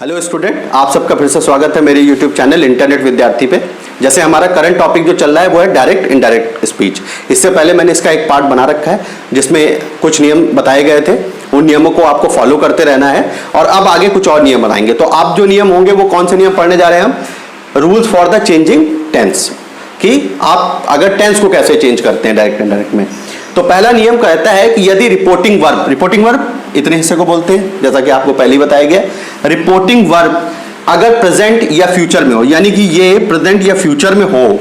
Hello student, आप सबका फिर से स्वागत है मेरे यूट्यूब चैनल इंटरनेट विद्यार्थी पे। जैसे हमारा करंट टॉपिक जो चल रहा है वो है डायरेक्ट इनडायरेक्ट स्पीच। इससे पहले मैंने इसका एक पार्ट बना रखा है जिसमें कुछ नियम बताए गए थे, उन नियमों को आपको फॉलो करते रहना है और अब आगे कुछ और नियम बनाएंगे। तो आप जो नियम होंगे वो कौन से नियम पढ़ने जा रहे हैं हम? Rules for the changing tense, कि आप अगर टेंस को कैसे चेंज करते हैं डायरेक्ट इनडायरेक्ट में। तो पहला नियम कहता है कि यदि रिपोर्टिंग वर्ब इतने हिस्से को बोलते हैं, जैसा कि आपको पहले ही बताया गया, रिपोर्टिंग वर्ब अगर प्रेजेंट या फ्यूचर में हो, यानी कि ये प्रेजेंट या फ्यूचर में हो,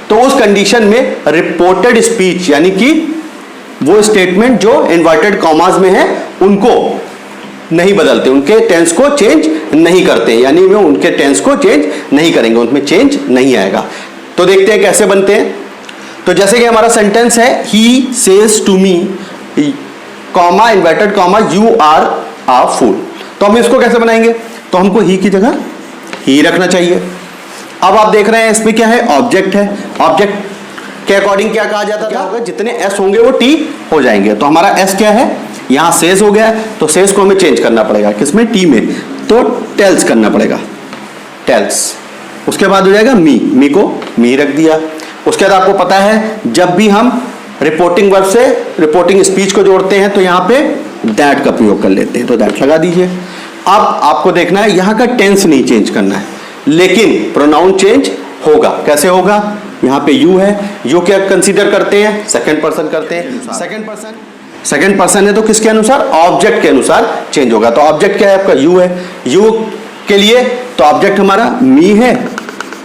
तो उस कंडीशन में रिपोर्टेड स्पीच यानी कि वो स्टेटमेंट जो इन्वर्टेड कॉमास में है उनको नहीं बदलते, उनके टेंस को चेंज नहीं करते, यानी वो उनके टेंस को चेंज नहीं करेंगे, उनमें चेंज नहीं आएगा। तो देखते हैं कैसे बनते हैं। तो जैसे कि हमारा सेंटेंस है, he says to me comma inverted comma you are a fool. तो हम इसको कैसे बनाएंगे? तो हमको ही की जगह ही रखना चाहिए। अब आप देख रहे हैं इसमें क्या है, ऑब्जेक्ट है। ऑब्जेक्ट के अकॉर्डिंग क्या कहा जाता था? जितने एस होंगे वो टी हो जाएंगे। तो हमारा एस क्या है, यहां सेज हो गया, तो सेज को हमें चेंज करना पड़ेगा, किसमें? टी में। तो टेल्स करना पड़ेगा, टेल्स। उसके बाद हो जाएगा मी को मी रख दिया। उसके बाद आपको पता है जब भी हम रिपोर्टिंग वर्ब से रिपोर्टिंग स्पीच को जोड़ते हैं तो यहां पे दैट का प्रयोग कर लेते हैं, तो दैट लगा दीजिए। अब आपको देखना है यहां का टेंस नहीं चेंज करना है, लेकिन प्रोनाउन चेंज होगा। कैसे होगा? यहां पे यू है, यू क्या कंसीडर करते हैं? सेकंड पर्सन करते हैं। सेकंड पर्सन है तो किसके अनुसार? ऑब्जेक्ट के अनुसार चेंज होगा। तो ऑब्जेक्ट क्या है आपका? यू है। यू के लिए तो ऑब्जेक्ट हमारा मी है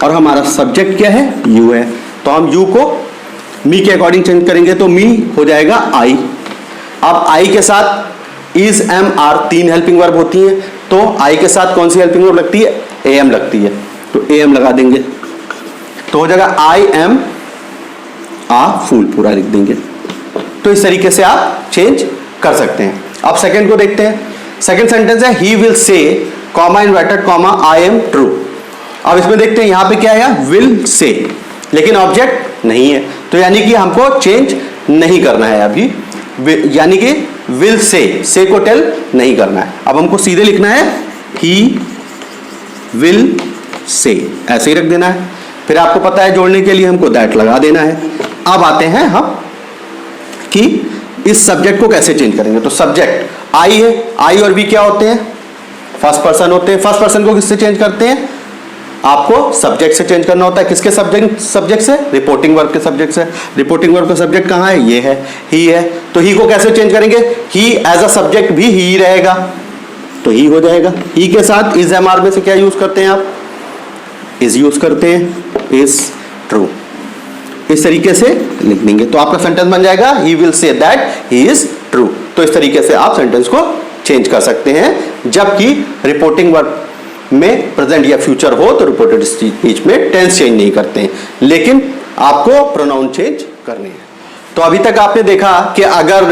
और हमारा सब्जेक्ट क्या है? यू है। तो हम यू को मी के अकॉर्डिंग चेंज करेंगे तो मी हो जाएगा आई। अब आई के साथ इज एम आर तीन हेल्पिंग वर्ब होती हैं, तो आई के साथ कौन सी हेल्पिंग वर्ब लगती है? ए एम लगती है, तो ए एम लगा देंगे, तो हो जाएगा आई एम आ फूल, पूरा लिख देंगे। तो इस तरीके से आप चेंज कर सकते हैं। अब सेकंड को देखते हैं। सेकंड सेंटेंस है, he will say comma inverted comma I am true. अब इसमें देखते हैं यहां पे क्या है, विल से, लेकिन ऑब्जेक्ट नहीं है, तो यानी कि हमको चेंज नहीं करना है अभी, यानी कि विल से को टेल नहीं करना है। अब हमको सीधे लिखना है ही विल से, ऐसे ही रख देना है। फिर आपको पता है जोड़ने के लिए हमको दैट लगा देना है। अब आते हैं हम कि इस सब्जेक्ट को कैसे चेंज करेंगे। तो सब्जेक्ट आई है, आई और वी क्या होते हैं? फर्स्ट पर्सन होते हैं। फर्स्ट पर्सन को किससे चेंज करते हैं? आपको सब्जेक्ट से चेंज करना होता है। किसके सब्जेक्ट से? रिपोर्टिंग वर्ब के सब्जेक्ट से। रिपोर्टिंग वर्ब का सब्जेक्ट कहां है? ये है, ही है। तो ही को कैसे चेंज करेंगे? ही एज अ सब्जेक्ट भी ही रहेगा, तो ही हो जाएगा। ही के साथ इज एम आर में से क्या यूज करते हैं आप? इज यूज करते हैं, इज ट्रू। इस तरीके से लिख देंगे तो आपका सेंटेंस बन जाएगा, he will say that he is true. तो इस तरीके से आप सेंटेंस को चेंज कर सकते हैं। जबकि रिपोर्टिंग वर्ब में प्रेजेंट या फ्यूचर हो तो रिपोर्टेड स्पीच में टेंस चेंज नहीं करते हैं, लेकिन आपको प्रोनाउन चेंज करने हैं। तो अभी तक आपने देखा कि अगर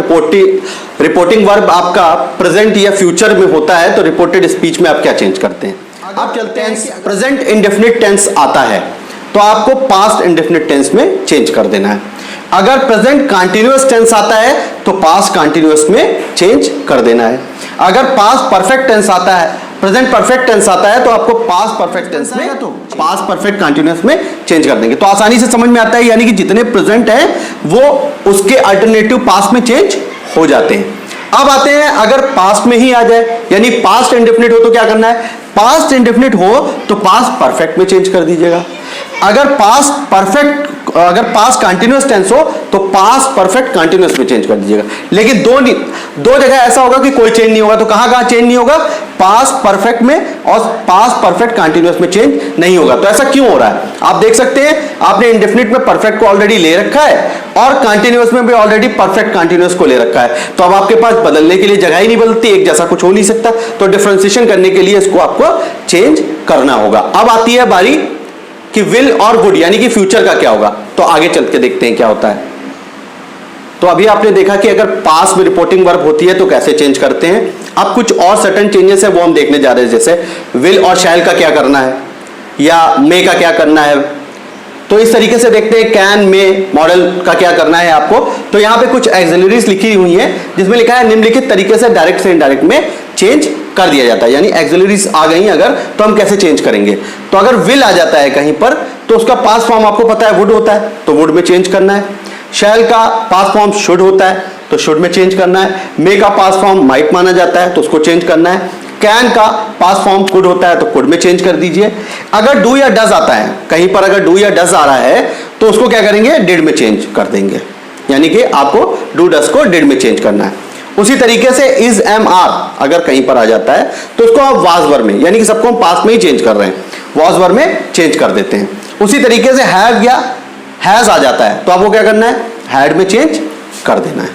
रिपोर्टिंग वर्ब आपका प्रेजेंट या फ्यूचर में होता है तो रिपोर्टेड स्पीच में आप क्या चेंज करते हैं। आप चलते हैं, प्रेजेंट इंडेफिनिट टेंस आता है तो आपको पास्ट इंडेफिनिट टेंस में चेंज कर देना है। अगर प्रेजेंट कंटीन्यूअस टेंस आता है तो पास्ट कंटीन्यूअस में चेंज कर देना है। अगर पास्ट परफेक्ट टेंस आता है, प्रेजेंट परफेक्ट टेंस आता है तो आपको पास्ट परफेक्ट टेंस में तो पास्ट परफेक्ट कंटीन्यूअस में चेंज कर देंगे। तो आसानी से समझ में आता है, यानी कि जितने प्रेजेंट हैं वो उसके अल्टरनेटिव पास्ट में चेंज हो जाते हैं। अब आते हैं, अगर पास्ट में ही आ जाए, यानी पास्ट इंडेफिनिट हो तो क्या करना है? पास्ट इंडेफिनिट हो तो पास्ट परफेक्ट में चेंज कर दीजिएगा। अगर पास्ट कंटीन्यूअस टेंस हो तो पास्ट परफेक्ट कंटीन्यूअस में चेंज कर दीजिएगा। लेकिन दो जगह ऐसा होगा कि कोई चेंज नहीं होगा। तो कहां चेंज नहीं होगा? पास्ट परफेक्ट में और पास्ट परफेक्ट कंटीन्यूअस में चेंज नहीं होगा। तो ऐसा क्यों हो रहा है? आप देख सकते हैं, आपने इंडेफिनिट में परफेक्ट को ऑलरेडी ले रखा है और कंटीन्यूअस में भी ऑलरेडी परफेक्ट कंटीन्यूअस को ले रखा है। तो अब आपके पास बदलने के लिए जगह ही नहीं बदलती, एक जैसा कुछ हो नहीं सकता। तो डिफरेंशिएशन करने के लिए इसको आपको चेंज करना होगा। अब आती है बारी कि विल और वुड, यानी कि फ्यूचर का क्या होगा। तो आगे चल के देखते हैं क्या होता है। तो अभी आपने देखा कि अगर पास्ट में रिपोर्टिंग वर्ब होती है तो कैसे चेंज करते हैं। अब कुछ और सर्टेन चेंजेस है वो हम देखने जा रहे हैं, जैसे विल और शैल का क्या करना है या मे का क्या करना है। तो इस तरीके से देखते हैं कैन में मॉडल का क्या करना है आपको। तो यहाँ पे कुछ एक्सिलरीज लिखी हुई हैं जिसमें लिखा है निम्नलिखित तरीके से डायरेक्ट से इनडायरेक्ट में चेंज कर दिया जाता है। यानी एक्सिलरीज आ गई अगर, तो हम कैसे चेंज करेंगे? तो अगर विल आ जाता है कहीं पर, तो उसका पास्ट फॉर्म आपको पता है वुड होता है, तो वुड में चेंज करना है। शैल का पास्ट फॉर्म शुड होता है, तो शुड में चेंज करना है। मे का पास्ट फॉर्म माइट माना जाता है, तो उसको चेंज करना है। कैन का पास्ट फॉर्म कुड होता है, तो कुड में चेंज कर दीजिए। अगर डू या डज आता है कहीं पर, अगर डू या डज आ रहा है तो उसको क्या करेंगे? डिड में चेंज कर देंगे। यानी कि आपको डू डज को डिड में चेंज करना है। उसी तरीके से इज एम आर अगर कहीं पर आ जाता है तो उसको आप वाज वर में, यानी कि सबको हम पास्ट में ही चेंज कर रहे हैं, वाज वर में चेंज कर देते हैं। उसी तरीके से हैव या हैज आ जाता है तो आपको क्या करना है? हैड में चेंज कर देना है।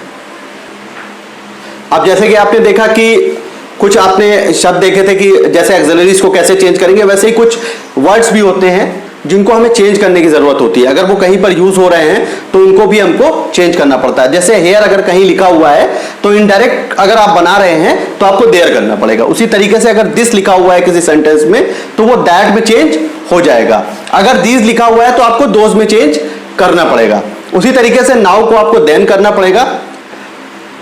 अब जैसे कि आपने देखा कि कुछ आपने शब्द देखे थे कि जैसे एक्सिलरीज को कैसे चेंज करेंगे, वैसे ही कुछ वर्ड्स भी होते हैं जिनको हमें चेंज करने की जरूरत होती है। अगर वो कहीं पर यूज हो रहे हैं तो उनको भी हमको चेंज करना पड़ता है। जैसे हेयर अगर कहीं लिखा हुआ है तो इनडायरेक्ट अगर आप बना रहे हैं तो आपको देयर करना पड़ेगा। उसी तरीके से अगर दिस लिखा हुआ है किसी सेंटेंस में तो वो दैट में चेंज हो जाएगा। अगर दीज लिखा हुआ है तो आपको दोज में चेंज करना पड़ेगा। उसी तरीके से नाउ को आपको देन करना पड़ेगा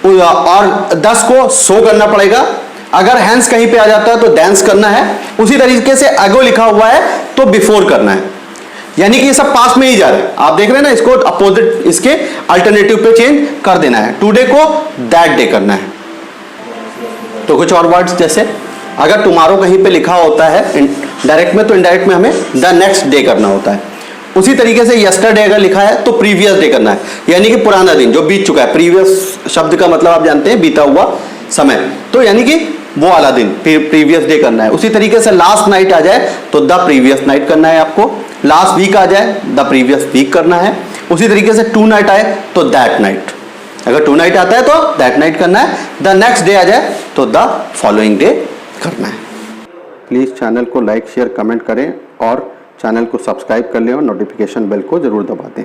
और दस को सो करना पड़ेगा। अगर हैंस कहीं पे आ जाता है तो डांस करना है। उसी तरीके से अगो लिखा हुआ है तो बिफोर करना है। यानी कि ये सब पास में ही जा रहे हैं। आप देख रहे हैं ना, इसको अपोजिट, इसके अल्टरनेटिव पे चेंज कर देना है। टुडे को दैट डे करना है। तो कुछ और वर्ड्स जैसे अगर टुमारो कहीं पे लिखा होता है डायरेक्ट में तो इनडायरेक्ट में हमें द नेक्स्ट डे करना होता है। उसी तरीके से यस्टरडे अगर लिखा है तो प्रीवियस डे करना है, यानी कि पुराना दिन जो बीत चुका है। प्रीवियस शब्द का मतलब आप जानते हैं बीता हुआ समय, तो यानी कि वो वाला दिन प्रीवियस डे करना है। उसी तरीके से लास्ट नाइट आ जाए तो द प्रीवियस नाइट करना है आपको। लास्ट वीक आ जाए द प्रीवियस वीक करना है। उसी तरीके से टू नाइट आए तो दैट नाइट, अगर टू नाइट आता है तो दैट नाइट करना है। द नेक्स्ट डे आ जाए तो द फॉलोइंग डे करना है। प्लीज चैनल को लाइक शेयर कमेंट करें और चैनल को सब्सक्राइब कर लें और नोटिफिकेशन बेल को जरूर दबा दें।